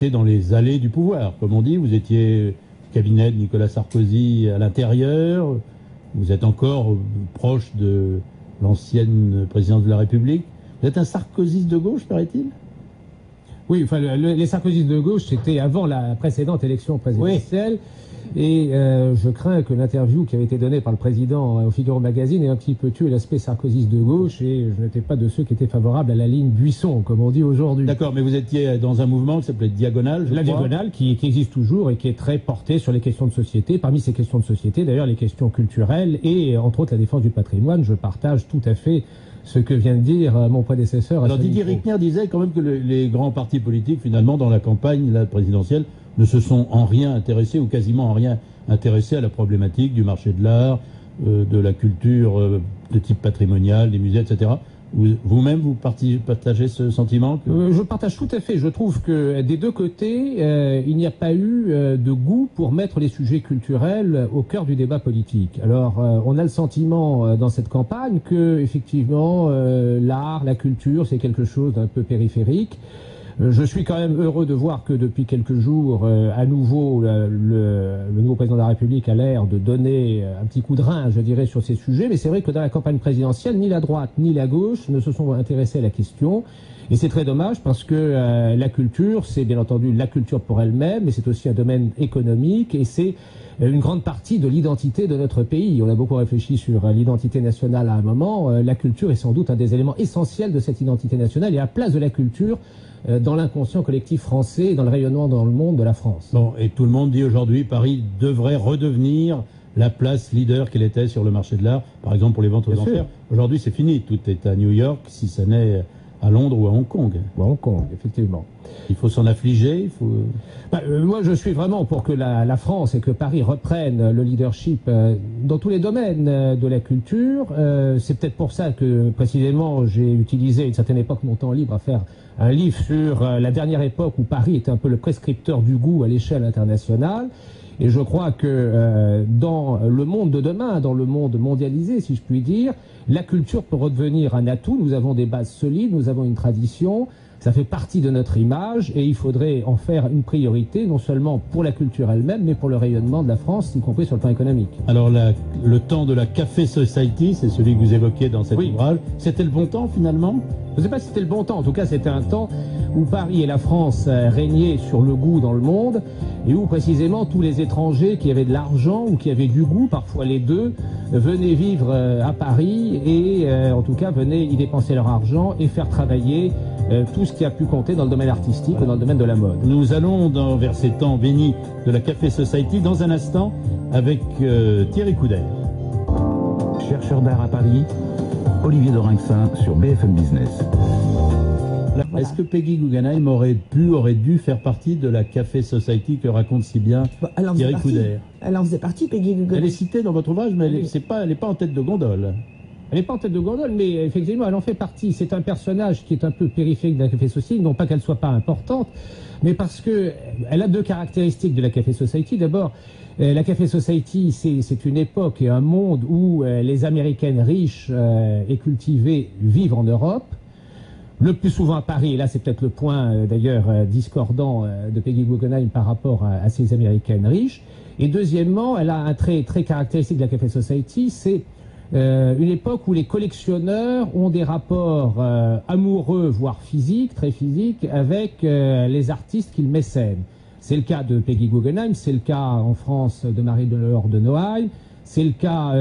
été dans les allées du pouvoir. Comme on dit, vous étiez cabinet de Nicolas Sarkozy à l'intérieur, vous êtes encore proche de l'ancienne présidence de la République. Vous êtes un sarkozyste de gauche, paraît-il? Oui, enfin, les sarkozystes de gauche, c'était avant la précédente élection présidentielle. Oui. Et je crains que l'interview qui avait été donnée par le président au Figaro Magazine ait un petit peu tué l'aspect sarkozyste de gauche, et je n'étais pas de ceux qui étaient favorables à la ligne Buisson, comme on dit aujourd'hui. D'accord, mais vous étiez dans un mouvement qui s'appelait Diagonale, je crois. La Diagonale, qui existe toujours et qui est très portée sur les questions de société. Parmi ces questions de société, d'ailleurs, les questions culturelles et, entre autres, la défense du patrimoine. Je partage tout à fait ce que vient de dire mon prédécesseur. Alors Didier Rickner disait quand même que les grands partis politiques, finalement, dans la campagne présidentielle, ne se sont en rien intéressés, ou quasiment en rien intéressés à la problématique du marché de l'art, de la culture de type patrimonial, des musées, etc. Vous-même, vous partagez ce sentiment Je partage tout à fait. Je trouve que des deux côtés, il n'y a pas eu de goût pour mettre les sujets culturels au cœur du débat politique. Alors, on a le sentiment dans cette campagne que, effectivement, l'art, la culture, c'est quelque chose d'un peu périphérique. Je suis quand même heureux de voir que depuis quelques jours, à nouveau, le nouveau président de la République a l'air de donner un petit coup de rein, je dirais, sur ces sujets. Mais c'est vrai que dans la campagne présidentielle, ni la droite ni la gauche ne se sont intéressés à la question. Et c'est très dommage parce que la culture, c'est bien entendu la culture pour elle-même, mais c'est aussi un domaine économique et c'est une grande partie de l'identité de notre pays. On a beaucoup réfléchi sur l'identité nationale à un moment. La culture est sans doute un des éléments essentiels de cette identité nationale et la place de la culture dans l'inconscient collectif français et dans le rayonnement dans le monde de la France. Bon, et tout le monde dit aujourd'hui Paris devrait redevenir la place leader qu'elle était sur le marché de l'art, par exemple pour les ventes aux enchères. Aujourd'hui, c'est fini. Tout est à New York, si ça n'est à Londres ou à Hong Kong. À Hong Kong, effectivement. Il faut s'en affliger, il faut... moi, je suis vraiment pour que la France et que Paris reprennent le leadership dans tous les domaines de la culture. C'est peut-être pour ça que, précisément, j'ai utilisé à une certaine époque mon temps libre à faire un livre sur la dernière époque où Paris était un peu le prescripteur du goût à l'échelle internationale. Et je crois que dans le monde de demain, dans le monde mondialisé, si je puis dire, la culture peut redevenir un atout. Nous avons des bases solides, nous avons une tradition, ça fait partie de notre image et il faudrait en faire une priorité, non seulement pour la culture elle-même, mais pour le rayonnement de la France, y compris sur le plan économique. Alors le temps de la Café Society, c'est celui que vous évoquiez dans cet ouvrage, c'était le bon temps finalement? Je ne sais pas si c'était le bon temps, en tout cas c'était un temps où Paris et la France régnaient sur le goût dans le monde et où précisément tous les étrangers qui avaient de l'argent ou qui avaient du goût, parfois les deux, venaient vivre à Paris et en tout cas venaient y dépenser leur argent et faire travailler tout ce qui a pu compter dans le domaine artistique ou dans le domaine de la mode. Nous allons vers ces temps bénis de la Café Society dans un instant avec Thierry Couder. Chercheur d'art à Paris, Olivier Dorinxin sur BFM Business. Est-ce que Peggy Guggenheim aurait dû faire partie de la Café Society que raconte si bien Thierry Couder? Elle en faisait partie, Peggy Guggenheim. Elle est citée dans votre ouvrage, mais elle n'est pas en tête de gondole. Elle n'est pas en tête de gondole, mais effectivement, elle en fait partie. C'est un personnage qui est un peu périphérique de la Café Society, non pas qu'elle soit pas importante, mais parce que elle a deux caractéristiques de la Café Society. D'abord, la Café Society, c'est une époque et un monde où les Américaines riches et cultivées vivent en Europe. Le plus souvent à Paris, et là c'est peut-être le point d'ailleurs discordant de Peggy Guggenheim par rapport à ces Américaines riches. Et deuxièmement, elle a un trait très caractéristique de la Café Society, c'est une époque où les collectionneurs ont des rapports amoureux, voire physiques, très physiques, avec les artistes qu'ils mécènent. C'est le cas de Peggy Guggenheim, c'est le cas en France de Marie-Laure de Noailles, c'est le cas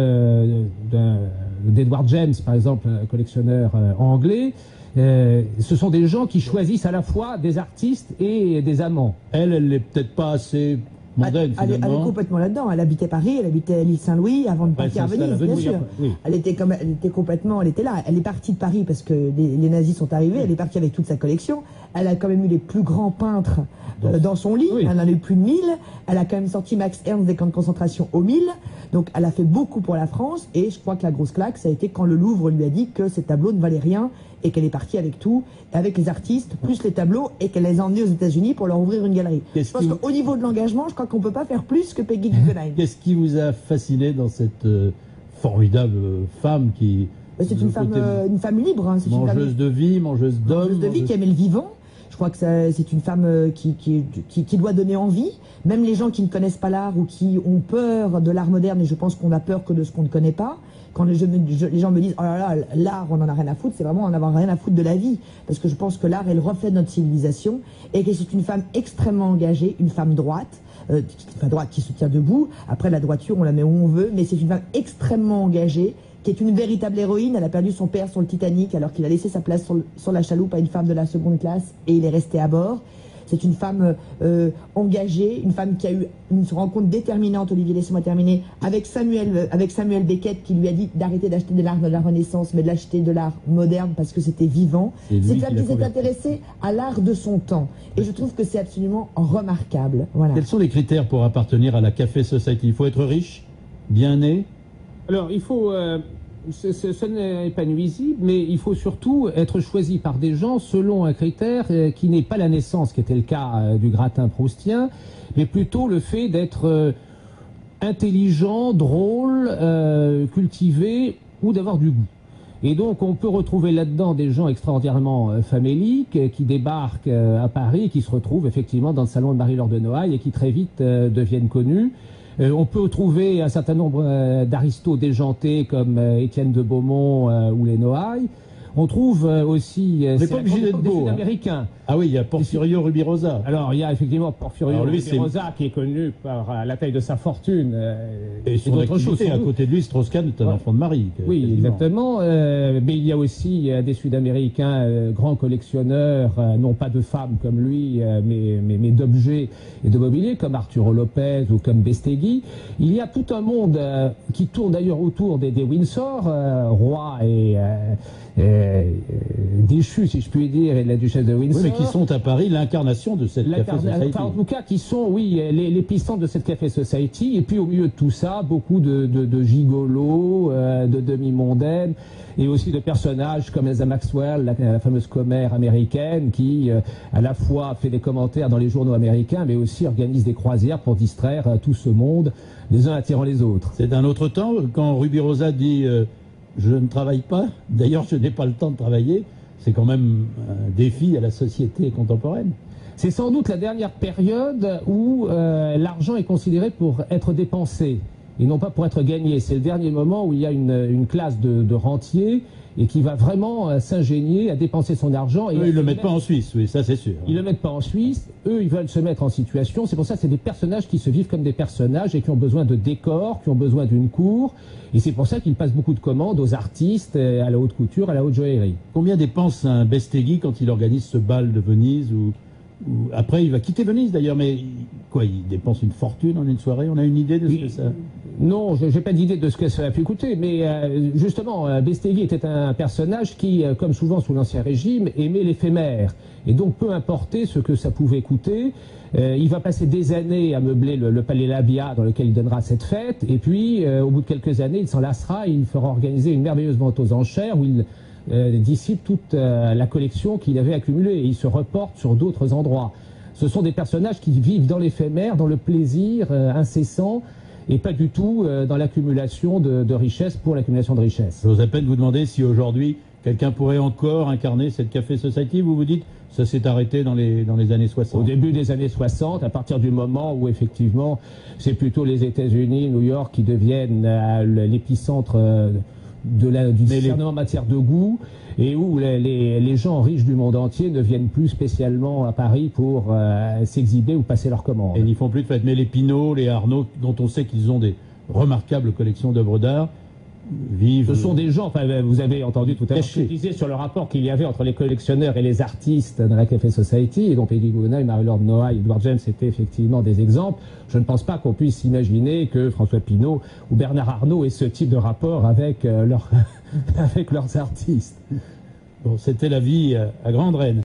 d'Edward James, par exemple, un collectionneur anglais. Ce sont des gens qui choisissent à la fois des artistes et des amants. Elle n'est peut-être pas assez mondaine, finalement. Elle est complètement là-dedans. Elle habitait Paris, elle habitait à l'île Saint-Louis avant de partir à Venise, bien sûr. Oui. Elle était là. Elle est partie de Paris parce que les nazis sont arrivés. Elle est partie avec toute sa collection. Elle a quand même eu les plus grands peintres dans son lit. Oui. Elle en a eu plus de 1000. Elle a quand même sorti Max Ernst des camps de concentration au 1000. Donc elle a fait beaucoup pour la France. Et je crois que la grosse claque, ça a été quand le Louvre lui a dit que ses tableaux ne valaient rien et qu'elle est partie avec tout, avec les artistes, plus les tableaux, et qu'elle les a emmenés aux États-Unis pour leur ouvrir une galerie. Je pense qu'au niveau de l'engagement, je crois qu'on ne peut pas faire plus que Peggy Guggenheim. Qu'est-ce qui vous a fasciné dans cette formidable femme qui... C'est une femme libre. Hein, mangeuse de vie, mangeuse d'hommes. Mangeuse de vie qui aimait le vivant. Je crois que c'est une femme qui doit donner envie. Même les gens qui ne connaissent pas l'art ou qui ont peur de l'art moderne, et je pense qu'on a peur que de ce qu'on ne connaît pas. Quand les gens me disent « Oh là là, l'art, on en a rien à foutre », c'est vraiment en avoir rien à foutre de la vie. Parce que je pense que l'art est le reflet de notre civilisation et que c'est une femme extrêmement engagée, une femme droite, qui se tient debout. Après, la droiture, on la met où on veut, mais c'est une femme extrêmement engagée, qui est une véritable héroïne. Elle a perdu son père sur le Titanic alors qu'il a laissé sa place sur la chaloupe à une femme de la seconde classe et il est resté à bord. C'est une femme engagée, une femme qui a eu une rencontre déterminante, Olivier, laissez-moi terminer, avec Samuel Beckett qui lui a dit d'arrêter d'acheter de l'art de la Renaissance mais de l'acheter de l'art moderne parce que c'était vivant. C'est une femme qui s'est intéressée à l'art de son temps et je trouve que c'est absolument remarquable. Voilà. Quels sont les critères pour appartenir à la Café Society? Il faut être riche, bien né? Alors, il faut... ce n'est pas nuisible, mais il faut surtout être choisi par des gens selon un critère qui n'est pas la naissance, qui était le cas du gratin proustien, mais plutôt le fait d'être intelligent, drôle, cultivé ou d'avoir du goût. Et donc on peut retrouver là-dedans des gens extraordinairement faméliques qui débarquent à Paris, qui se retrouvent effectivement dans le salon de Marie-Laure de Noailles et qui très vite deviennent connus. On peut trouver un certain nombre d'aristos déjantés comme Étienne de Beaumont ou les Noailles. On trouve aussi des Sud-Américains. Ah oui, il y a Porfirio Rubirosa. Alors il y a effectivement Porfirio Rubirosa qui est connu par la taille de sa fortune et son activité. À côté de lui, Strauss-Kahn est un enfant de Marie. Oui, quasiment. Exactement. Mais il y a aussi des Sud-Américains grands collectionneurs, non pas de femmes comme lui, mais d'objets et de mobilier comme Arturo Lopez ou comme Bestegui. Il y a tout un monde qui tourne d'ailleurs autour des Windsor, roi et déchu, si je puis dire, et de la duchesse de Windsor. Oui, mais qui sont à Paris l'incarnation de cette Café Society. En tout cas, qui sont, oui, l'épicentre de cette Café Society. Et puis, au milieu de tout ça, beaucoup de gigolos, de demi-mondaines, et aussi de personnages comme Elsa Maxwell, la fameuse commère américaine, qui, à la fois fait des commentaires dans les journaux américains, mais aussi organise des croisières pour distraire tout ce monde, les uns attirant les autres. C'est un autre temps, quand Rubirosa dit... je ne travaille pas, d'ailleurs je n'ai pas le temps de travailler, c'est quand même un défi à la société contemporaine. C'est sans doute la dernière période où l'argent est considéré pour être dépensé et non pas pour être gagné. C'est le dernier moment où il y a une classe de rentiers et qui va vraiment s'ingénier à dépenser son argent. Et eux, ils ne le mettent pas en Suisse, oui, ça c'est sûr. Ils ne le mettent pas en Suisse, eux, ils veulent se mettre en situation. C'est pour ça que c'est des personnages qui se vivent comme des personnages et qui ont besoin de décors, qui ont besoin d'une cour. Et c'est pour ça qu'ils passent beaucoup de commandes aux artistes, à la haute couture, à la haute joaillerie. Combien dépense un Bestegui quand il organise ce bal de Venise ou après il va quitter Venise d'ailleurs, mais quoi, il dépense une fortune en une soirée? On a une idée de ce que ça... Non, je n'ai pas d'idée de ce que ça a pu coûter, mais justement, Bestegui était un personnage qui, comme souvent sous l'Ancien Régime, aimait l'éphémère. Et donc, peu importe ce que ça pouvait coûter, il va passer des années à meubler le Palais Labia dans lequel il donnera cette fête, et puis, au bout de quelques années, il s'en lassera et il fera organiser une merveilleuse vente aux enchères où il dissipe toute la collection qu'il avait accumulée et il se reporte sur d'autres endroits. Ce sont des personnages qui vivent dans l'éphémère, dans le plaisir incessant, et pas du tout dans l'accumulation de richesses pour l'accumulation de richesses. J'ose à peine vous demander si aujourd'hui quelqu'un pourrait encore incarner cette Café Society. Vous vous dites, ça s'est arrêté dans les années 60. Au début des années 60, à partir du moment où effectivement c'est plutôt les États-Unis, New York qui deviennent l'épicentre du discernement en matière de goût, et où les gens riches du monde entier ne viennent plus spécialement à Paris pour s'exhiber ou passer leurs commandes. Et ils n'y font plus de fête. Mais les Pinault, les Arnaud, dont on sait qu'ils ont des remarquables collections d'œuvres d'art, vivent... Ce sont des gens, enfin, vous avez entendu tout à l'heure, je disais sur le rapport qu'il y avait entre les collectionneurs et les artistes dans la Café Society, et donc Eddie Guggenheim, Marie-Laure de Noailles, Edward James étaient effectivement des exemples. Je ne pense pas qu'on puisse imaginer que François Pinault ou Bernard Arnault aient ce type de rapport avec, avec leurs artistes. Bon, c'était la vie à Grande Reine.